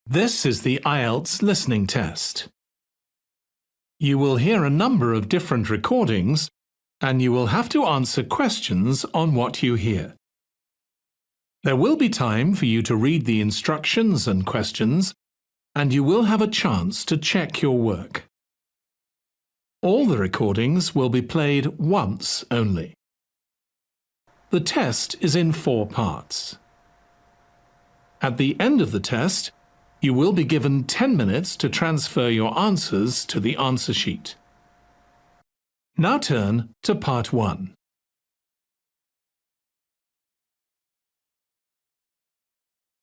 This is the Ielts listening test. You will hear a number of different recordings, and you will have to answer questions on what you hear. There will be time for you to read the instructions and questions, and you will have a chance to check your work. All the recordings will be played once only. The test is in 4 parts. At the end of the test, you will be given 10 minutes to transfer your answers to the answer sheet. Now turn to Part 1.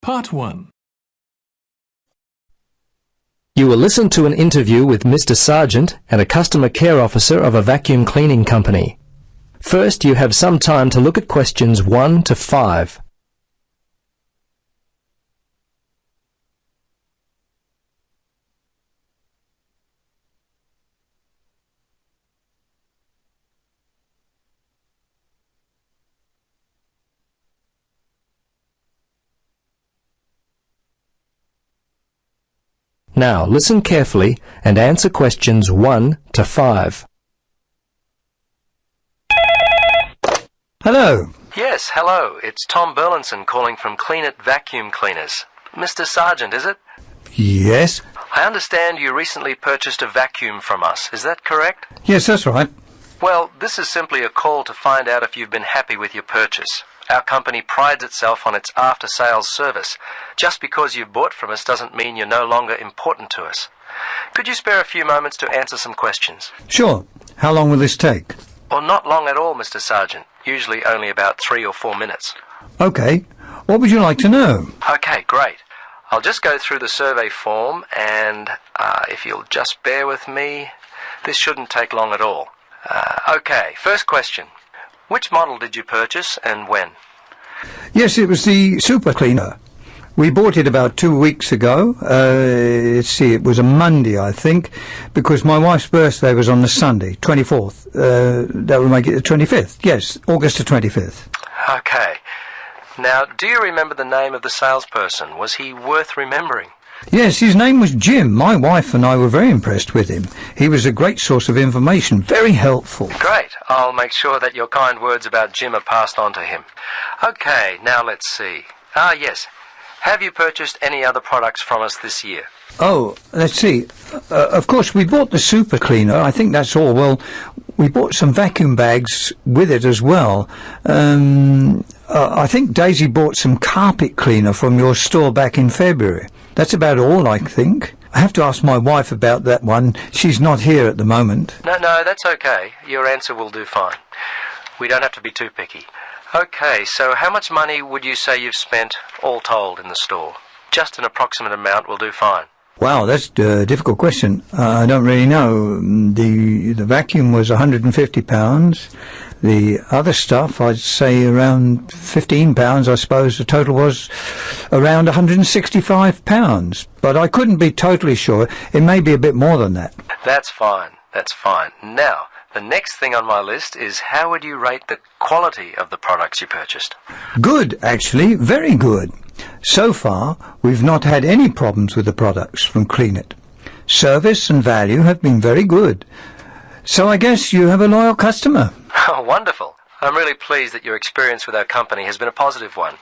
Part 1. You will listen to an interview with Mr. Sargent and a customer care officer of a vacuum cleaning company. First, you have some time to look at questions 1 to 5. Now, listen carefully and answer questions 1 to 5. Hello. Yes, hello. It's Tom Burlinson calling from Clean It Vacuum Cleaners. Mr. Sargent, is it? Yes. I understand you recently purchased a vacuum from us. Is that correct? Yes, that's right. Well, this is simply a call to find out if you've been happy with your purchase. Our company prides itself on its after-sales service. Just because you've bought from us doesn't mean you're no longer important to us. Could you spare a few moments to answer some questions? Sure. How long will this take? Well, not long at all, Mr. Sargent. Usually only about 3 or 4 minutes. Okay. What would you like to know? Okay, great. I'll just go through the survey form and if you'll just bear with me, this shouldn't take long at all. Okay, first question. Which model did you purchase and when? Yes, it was the super cleaner. We bought it about 2 weeks ago. Let's see, it was a Monday, I think, because my wife's birthday was on the Sunday, 24th. That would make it the 25th. Yes, August the 25th. Okay. Now, do you remember the name of the salesperson? Was he worth remembering? Yes, his name was Jim. My wife and I were very impressed with him. He was a great source of information, very helpful. Great. I'll make sure that your kind words about Jim are passed on to him. Okay, now let's see. Yes. Have you purchased any other products from us this year? Oh, let's see. Of course, we bought the super cleaner. I think that's all. Well, we bought some vacuum bags with it as well. I think Daisy bought some carpet cleaner from your store back in February. That's about all, I think. I have to ask my wife about that one. She's not here at the moment. No, that's okay. Your answer will do fine. We don't have to be too picky. Okay, so how much money would you say you've spent, all told, in the store? Just an approximate amount will do fine. Wow, that's a difficult question. I don't really know. The vacuum was £150. The other stuff, I'd say around £15, I suppose. The total was around £165. But I couldn't be totally sure. It may be a bit more than that. That's fine. Now, the next thing on my list is how would you rate the quality of the products you purchased? Good, actually. Very good. So far, we've not had any problems with the products from Clean It. Service and value have been very good. So I guess you have a loyal customer. Oh, wonderful. I'm really pleased that your experience with our company has been a positive one.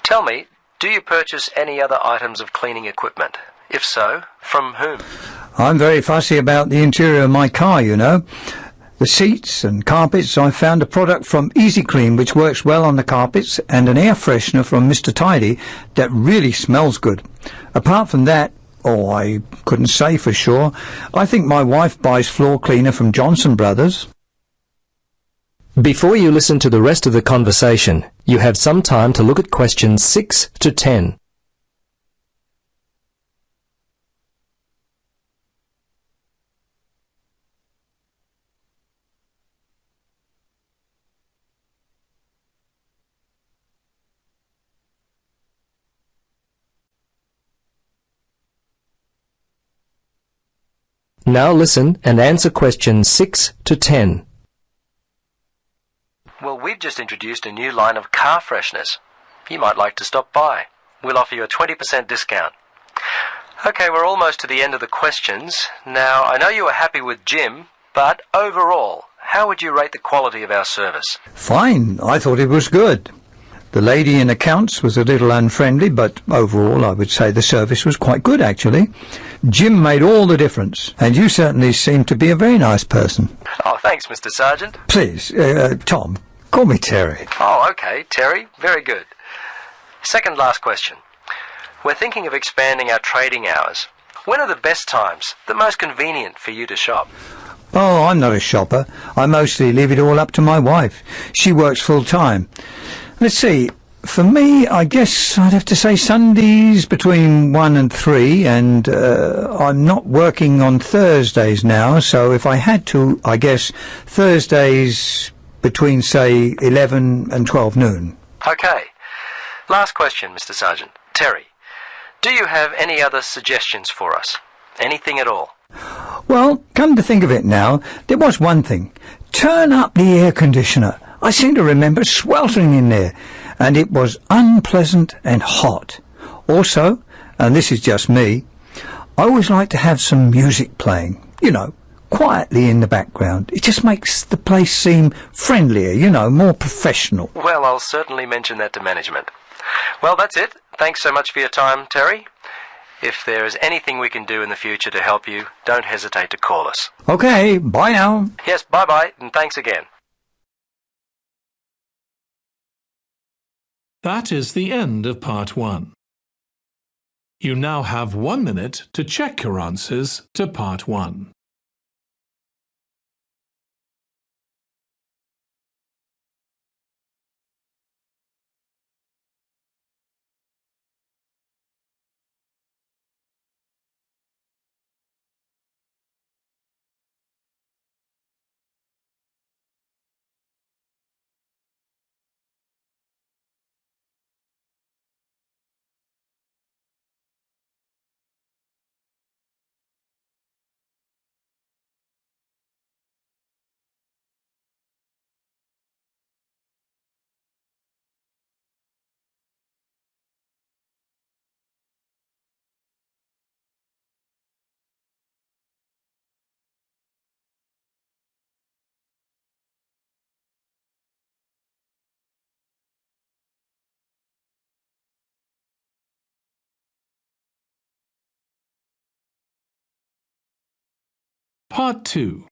Tell me, do you purchase any other items of cleaning equipment? If so, from whom? I'm very fussy about the interior of my car, you know. The seats and carpets, I found a product from Easy Clean which works well on the carpets and an air freshener from Mr. Tidy that really smells good. Apart from that, I couldn't say for sure. I think my wife buys floor cleaner from Johnson Brothers. Before you listen to the rest of the conversation, you have some time to look at questions 6 to 10. Now listen and answer questions 6 to 10. Well, we've just introduced a new line of car fresheners. You might like to stop by. We'll offer you a 20% discount. Okay, we're almost to the end of the questions. Now, I know you were happy with Jim, but overall, how would you rate the quality of our service? Fine, I thought it was good. The lady in accounts was a little unfriendly, but overall I would say the service was quite good, actually. Jim made all the difference, and you certainly seem to be a very nice person. Oh, thanks, Mr. Sergeant. Please, Tom, call me Terry. Oh, okay, Terry. Very good. Second last question. We're thinking of expanding our trading hours. When are the best times, the most convenient for you to shop? Oh, I'm not a shopper. I mostly leave it all up to my wife. She works full-time. Let's see. For me, I guess I'd have to say Sundays between 1 and 3, and I'm not working on Thursdays now, so if I had to, I guess Thursdays between, say, 11 and 12 noon. Okay. Last question, Mr. Sergeant. Terry, do you have any other suggestions for us? Anything at all? Well, come to think of it now, there was one thing. Turn up the air conditioner. I seem to remember sweltering in there, and it was unpleasant and hot. Also, and this is just me, I always like to have some music playing, quietly in the background. It just makes the place seem friendlier, more professional. Well, I'll certainly mention that to management. Well, that's it. Thanks so much for your time, Terry. If there is anything we can do in the future to help you, don't hesitate to call us. Okay, bye now. Yes, bye-bye, and thanks again. That is the end of part 1. You now have 1 minute to check your answers to part 1. Part 2.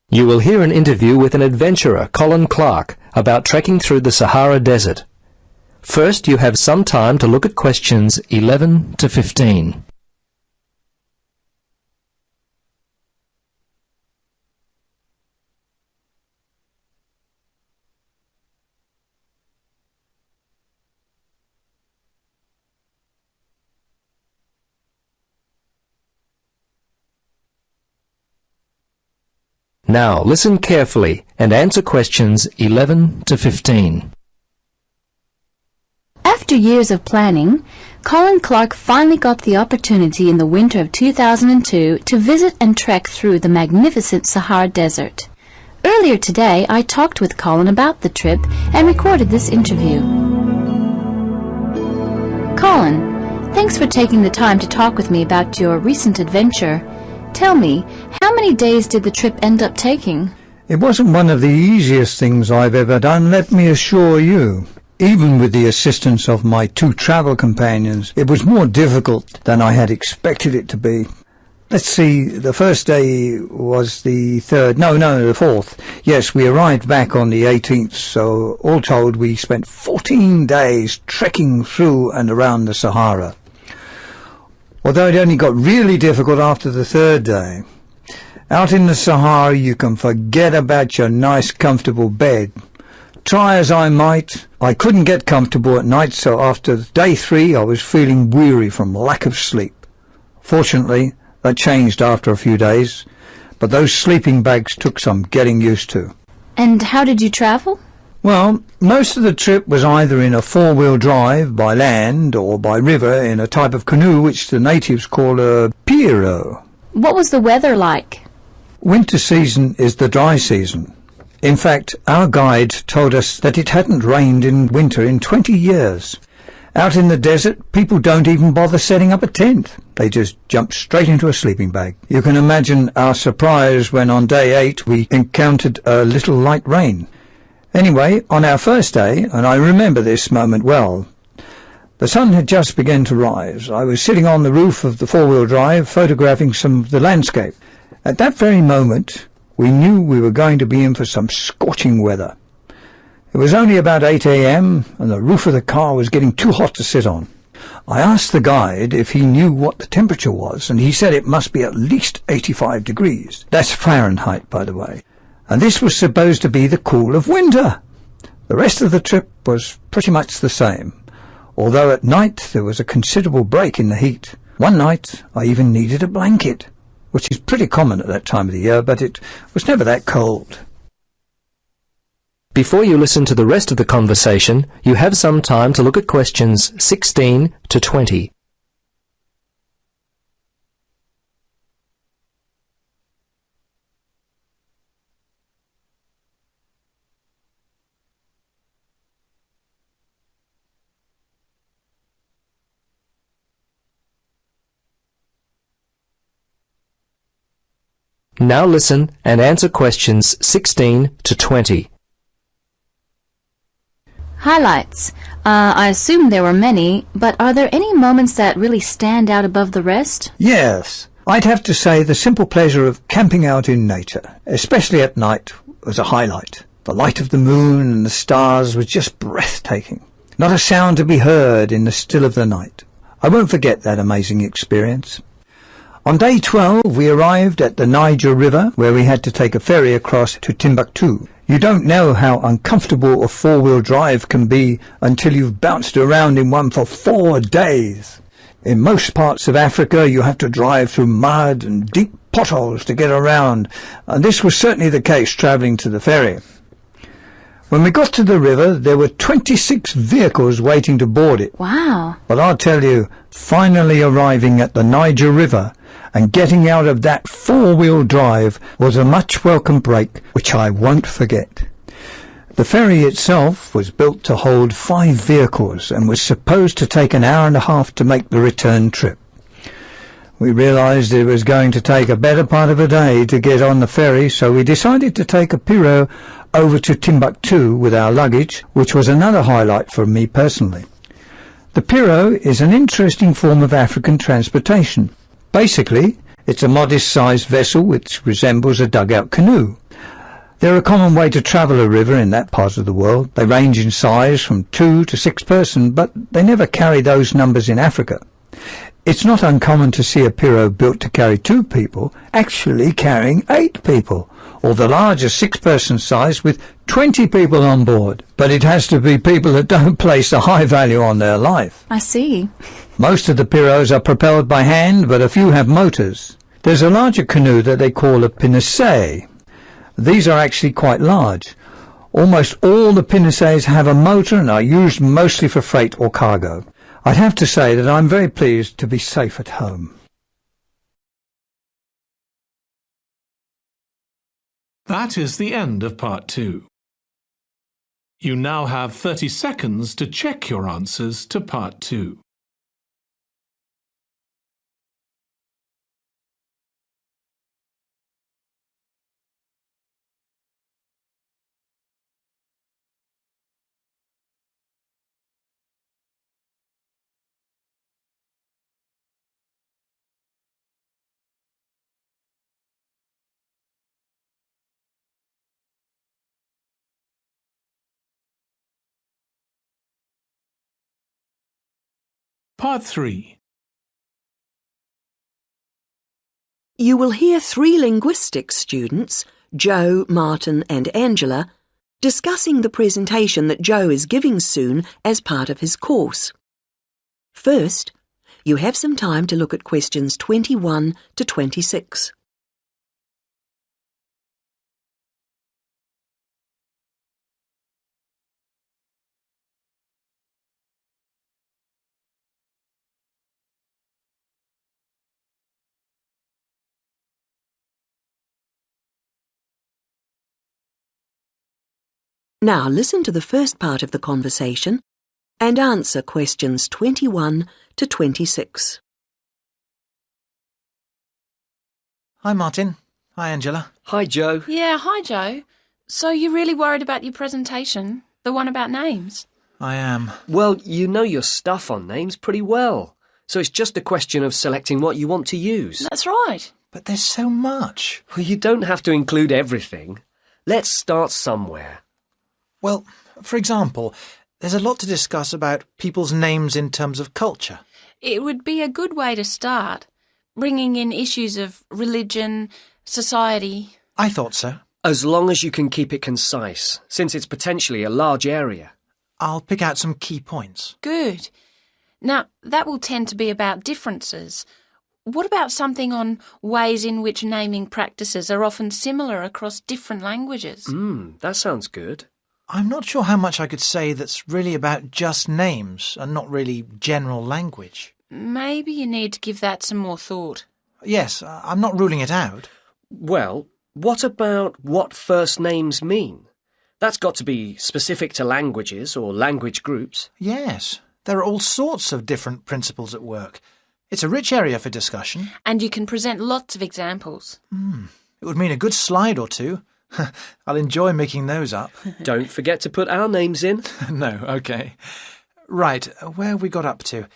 You will hear an interview with an adventurer, Colin Clark, about trekking through the Sahara Desert. First, you have some time to look at questions 11 to 15. Now, listen carefully and answer questions 11 to 15. After years of planning, Colin Clark finally got the opportunity in the winter of 2002 to visit and trek through the magnificent Sahara Desert. Earlier today, I talked with Colin about the trip and recorded this interview. Colin, thanks for taking the time to talk with me about your recent adventure. Tell me, how many days did the trip end up taking? It wasn't one of the easiest things I've ever done, let me assure you. Even with the assistance of my 2 travel companions, it was more difficult than I had expected it to be. Let's see, the first day was the 3rd, the 4th. Yes, we arrived back on the 18th, so all told we spent 14 days trekking through and around the Sahara. Although it only got really difficult after the 3rd day. Out in the Sahara you can forget about your nice comfortable bed. Try as I might, I couldn't get comfortable at night, so after day 3 I was feeling weary from lack of sleep. Fortunately, that changed after a few days, but those sleeping bags took some getting used to. And how did you travel? Well, most of the trip was either in a 4-wheel drive by land or by river in a type of canoe which the natives call a pirogue. What was the weather like? Winter season is the dry season. In fact, our guide told us that it hadn't rained in winter in 20 years. Out in the desert, people don't even bother setting up a tent. They just jump straight into a sleeping bag. You can imagine our surprise when on day 8 we encountered a little light rain. Anyway, on our first day, and I remember this moment well, the sun had just begun to rise. I was sitting on the roof of the four-wheel drive photographing some of the landscape. At that very moment, we knew we were going to be in for some scorching weather. It was only about 8 a.m. and the roof of the car was getting too hot to sit on. I asked the guide if he knew what the temperature was, and he said it must be at least 85 degrees. That's Fahrenheit, by the way. And this was supposed to be the cool of winter. The rest of the trip was pretty much the same, although at night there was a considerable break in the heat. One night I even needed a blanket, which is pretty common at that time of the year, but it was never that cold. Before you listen to the rest of the conversation, you have some time to look at questions 16 to 20. Now listen and answer questions 16 to 20. Highlights. I assume there were many, but are there any moments that really stand out above the rest? Yes, I'd have to say the simple pleasure of camping out in nature, especially at night, was a highlight. The light of the moon and the stars was just breathtaking. Not a sound to be heard in the still of the night. I won't forget that amazing experience. On day 12, we arrived at the Niger River, where we had to take a ferry across to Timbuktu. You don't know how uncomfortable a four-wheel drive can be until you've bounced around in one for 4 days. In most parts of Africa, you have to drive through mud and deep potholes to get around, and this was certainly the case travelling to the ferry. When we got to the river, there were 26 vehicles waiting to board it. Wow. But I'll tell you, finally arriving at the Niger River and getting out of that four-wheel drive was a much welcome break, which I won't forget. The ferry itself was built to hold 5 vehicles and was supposed to take an hour and a half to make the return trip. We realized it was going to take a better part of a day to get on the ferry, so we decided to take a pirogue over to Timbuktu with our luggage, which was another highlight for me personally. The pirogue is an interesting form of African transportation. Basically, it's a modest-sized vessel which resembles a dugout canoe. They're a common way to travel a river in that part of the world. They range in size from 2 to 6 person, but they never carry those numbers in Africa. It's not uncommon to see a pirogue built to carry 2 people actually carrying 8 people, or the larger 6-person size with 20 people on board. But it has to be people that don't place a high value on their life. I see. Most of the pirogues are propelled by hand, but a few have motors. There's a larger canoe that they call a pinnace. These are actually quite large. Almost all the pinnaces have a motor and are used mostly for freight or cargo. I'd have to say that I'm very pleased to be safe at home. That is the end of part 2. You now have 30 seconds to check your answers to part 2. Part 3. You will hear 3 linguistics students, Joe, Martin and Angela, discussing the presentation that Joe is giving soon as part of his course. First, you have some time to look at questions 21 to 26. Now listen to the first part of the conversation and answer questions 21 to 26. Hi, Martin. Hi, Angela. Hi, Joe. Yeah, hi, Joe. So you're really worried about your presentation? The one about names? I am. Well, you know your stuff on names pretty well, so it's just a question of selecting what you want to use. That's right. But there's so much. Well, you don't have to include everything. Let's start somewhere. Well, for example, there's a lot to discuss about people's names in terms of culture. It would be a good way to start, bringing in issues of religion, society. I thought so. As long as you can keep it concise, since it's potentially a large area. I'll pick out some key points. Good. Now, that will tend to be about differences. What about something on ways in which naming practices are often similar across different languages? That sounds good. I'm not sure how much I could say that's really about just names and not really general language. Maybe you need to give that some more thought. Yes, I'm not ruling it out. Well, what about what first names mean? That's got to be specific to languages or language groups. Yes, there are all sorts of different principles at work. It's a rich area for discussion. And you can present lots of examples. It would mean a good slide or two. I'll enjoy making those up. Don't forget to put our names in. No, OK. Right, where have we got up to?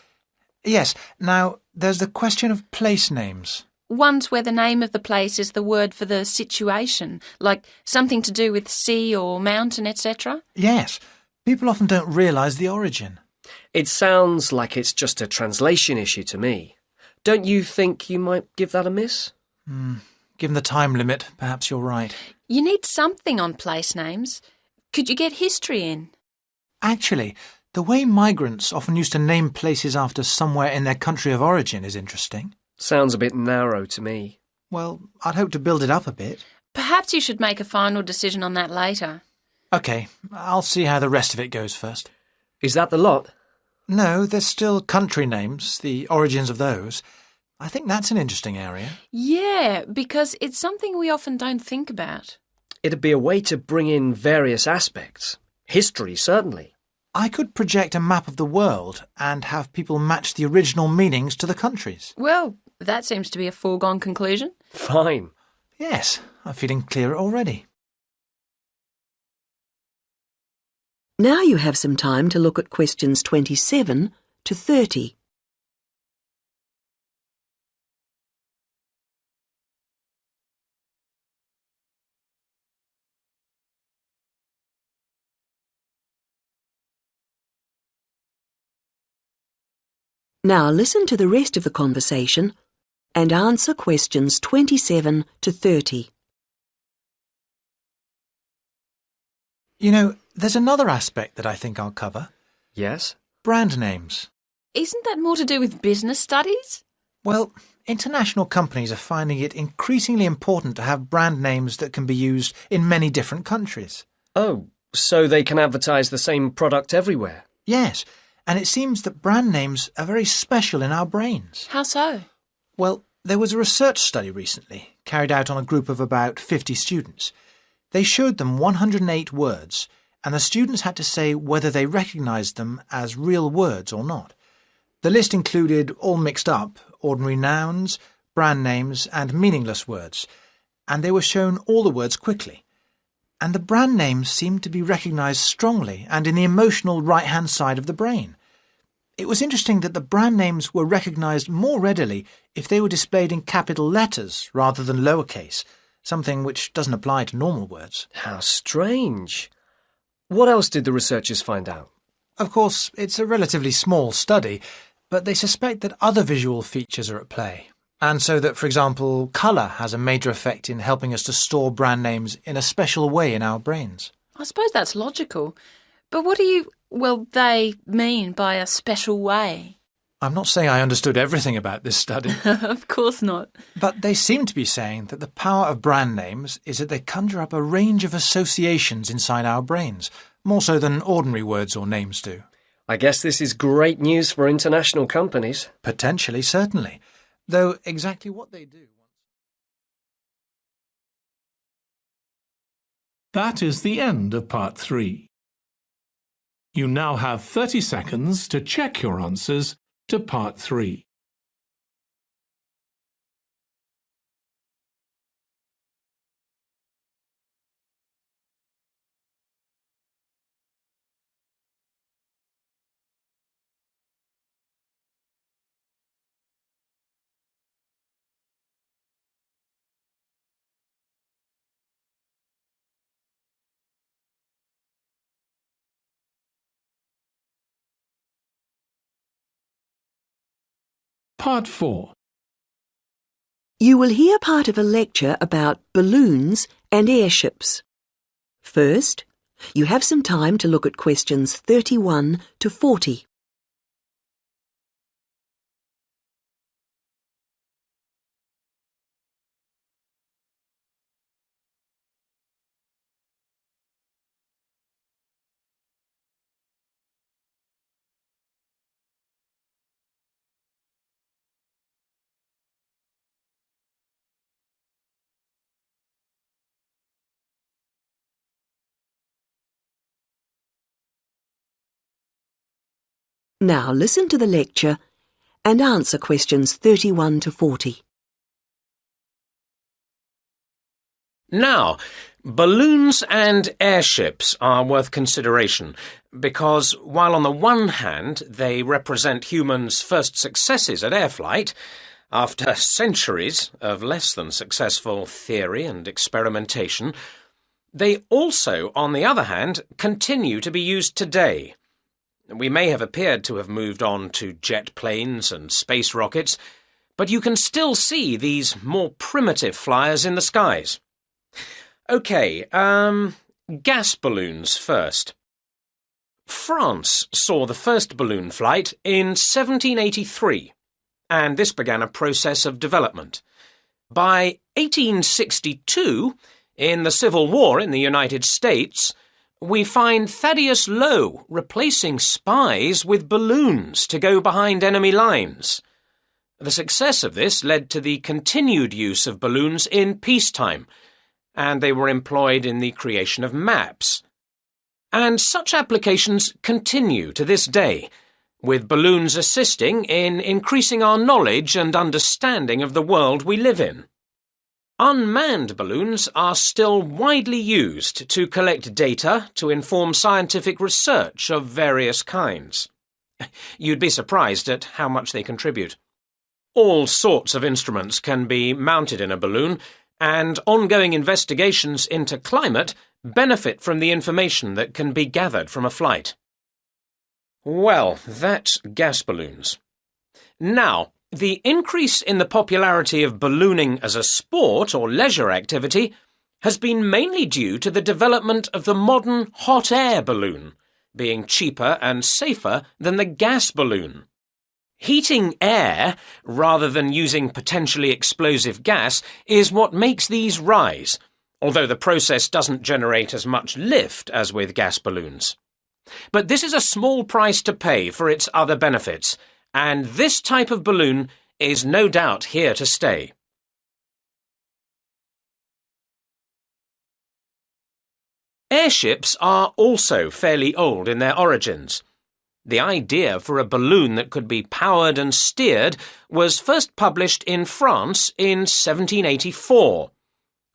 Yes, now, there's the question of place names. Ones where the name of the place is the word for the situation, like something to do with sea or mountain, etc. Yes, people often don't realise the origin. It sounds like it's just a translation issue to me. Don't you think you might give that a miss? Given the time limit, perhaps you're right. You need something on place names. Could you get history in? Actually, the way migrants often used to name places after somewhere in their country of origin is interesting. Sounds a bit narrow to me. Well, I'd hope to build it up a bit. Perhaps you should make a final decision on that later. OK, I'll see how the rest of it goes first. Is that the lot? No, there's still country names, the origins of those. I think that's an interesting area. Yeah, because it's something we often don't think about. It'd be a way to bring in various aspects. History, certainly. I could project a map of the world and have people match the original meanings to the countries. Well, that seems to be a foregone conclusion. Fine. Yes, I'm feeling clearer already. Now you have some time to look at questions 27 to 30. Now listen to the rest of the conversation and answer questions 27 to 30. You know, there's another aspect that I think I'll cover. Yes? Brand names. Isn't that more to do with business studies? Well, international companies are finding it increasingly important to have brand names that can be used in many different countries. Oh, so they can advertise the same product everywhere? Yes, and it seems that brand names are very special in our brains. How so? Well, there was a research study recently, carried out on a group of about 50 students. They showed them 108 words, and the students had to say whether they recognised them as real words or not. The list included, all mixed up, ordinary nouns, brand names and meaningless words, and they were shown all the words quickly. And the brand names seemed to be recognised strongly and in the emotional right-hand side of the brain. It was interesting that the brand names were recognised more readily if they were displayed in capital letters rather than lowercase, something which doesn't apply to normal words. How strange. What else did the researchers find out? Of course, it's a relatively small study, but they suspect that other visual features are at play. And so that, for example, colour has a major effect in helping us to store brand names in a special way in our brains. I suppose that's logical. But what they mean by a special way? I'm not saying I understood everything about this study. Of course not. But they seem to be saying that the power of brand names is that they conjure up a range of associations inside our brains, more so than ordinary words or names do. I guess this is great news for international companies. Potentially, certainly. Though exactly what they do... That is the end of part 3. You now have 30 seconds to check your answers to Part 3. Part 4. You will hear part of a lecture about balloons and airships. First, you have some time to look at questions 31 to 40. Now listen to the lecture and answer questions 31 to 40. Now, balloons and airships are worth consideration because while on the one hand they represent humans' first successes at air flight, after centuries of less than successful theory and experimentation, they also, on the other hand, continue to be used today. We may have appeared to have moved on to jet planes and space rockets, but you can still see these more primitive flyers in the skies. OK, gas balloons first. France saw the first balloon flight in 1783, and this began a process of development. By 1862, in the Civil War in the United States, we find Thaddeus Lowe replacing spies with balloons to go behind enemy lines. The success of this led to the continued use of balloons in peacetime, and they were employed in the creation of maps. And such applications continue to this day, with balloons assisting in increasing our knowledge and understanding of the world we live in. Unmanned balloons are still widely used to collect data to inform scientific research of various kinds. You'd be surprised at how much they contribute. All sorts of instruments can be mounted in a balloon, and ongoing investigations into climate benefit from the information that can be gathered from a flight. Well, that's gas balloons. Now, the increase in the popularity of ballooning as a sport or leisure activity has been mainly due to the development of the modern hot air balloon, being cheaper and safer than the gas balloon. Heating air, rather than using potentially explosive gas, is what makes these rise, although the process doesn't generate as much lift as with gas balloons. But this is a small price to pay for its other benefits, and this type of balloon is no doubt here to stay. Airships are also fairly old in their origins. The idea for a balloon that could be powered and steered was first published in France in 1784,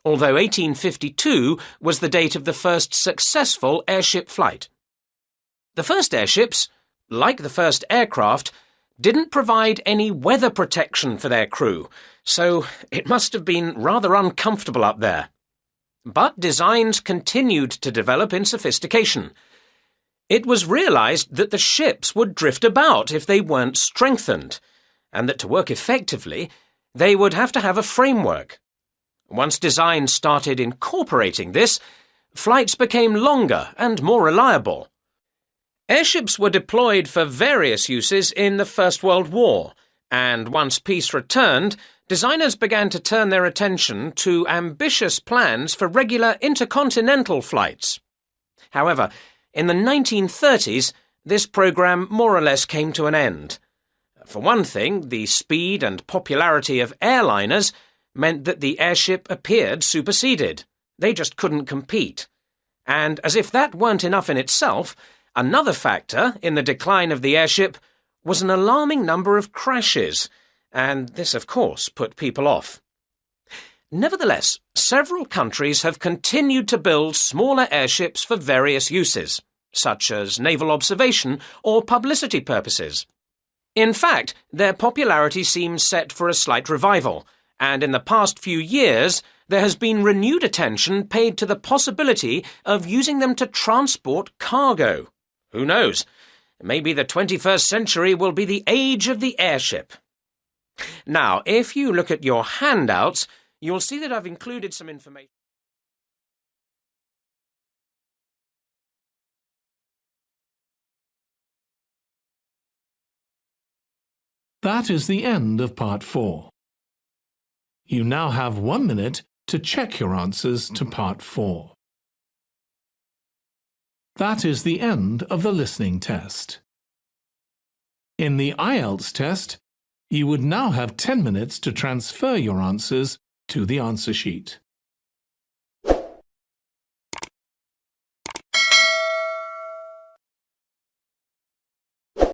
although 1852 was the date of the first successful airship flight. The first airships, like the first aircraft, didn't provide any weather protection for their crew, so it must have been rather uncomfortable up there. But designs continued to develop in sophistication. It was realized that the ships would drift about if they weren't strengthened, and that to work effectively, they would have to have a framework. Once designs started incorporating this, flights became longer and more reliable. Airships were deployed for various uses in the First World War, and once peace returned, designers began to turn their attention to ambitious plans for regular intercontinental flights. However, in the 1930s, this program more or less came to an end. For one thing, the speed and popularity of airliners meant that the airship appeared superseded. They just couldn't compete. And as if that weren't enough in itself, Another factor in the decline of the airship was an alarming number of crashes, and this, of course, put people off. Nevertheless, several countries have continued to build smaller airships for various uses, such as naval observation or publicity purposes. In fact, their popularity seems set for a slight revival, and in the past few years there has been renewed attention paid to the possibility of using them to transport cargo. Who knows? Maybe the 21st century will be the age of the airship. Now, if you look at your handouts, you'll see that I've included some information. That is the end of Part 4. You now have 1 minute to check your answers to Part 4. That is the end of the listening test. In the Ielts test, you would now have 10 minutes to transfer your answers to the answer sheet.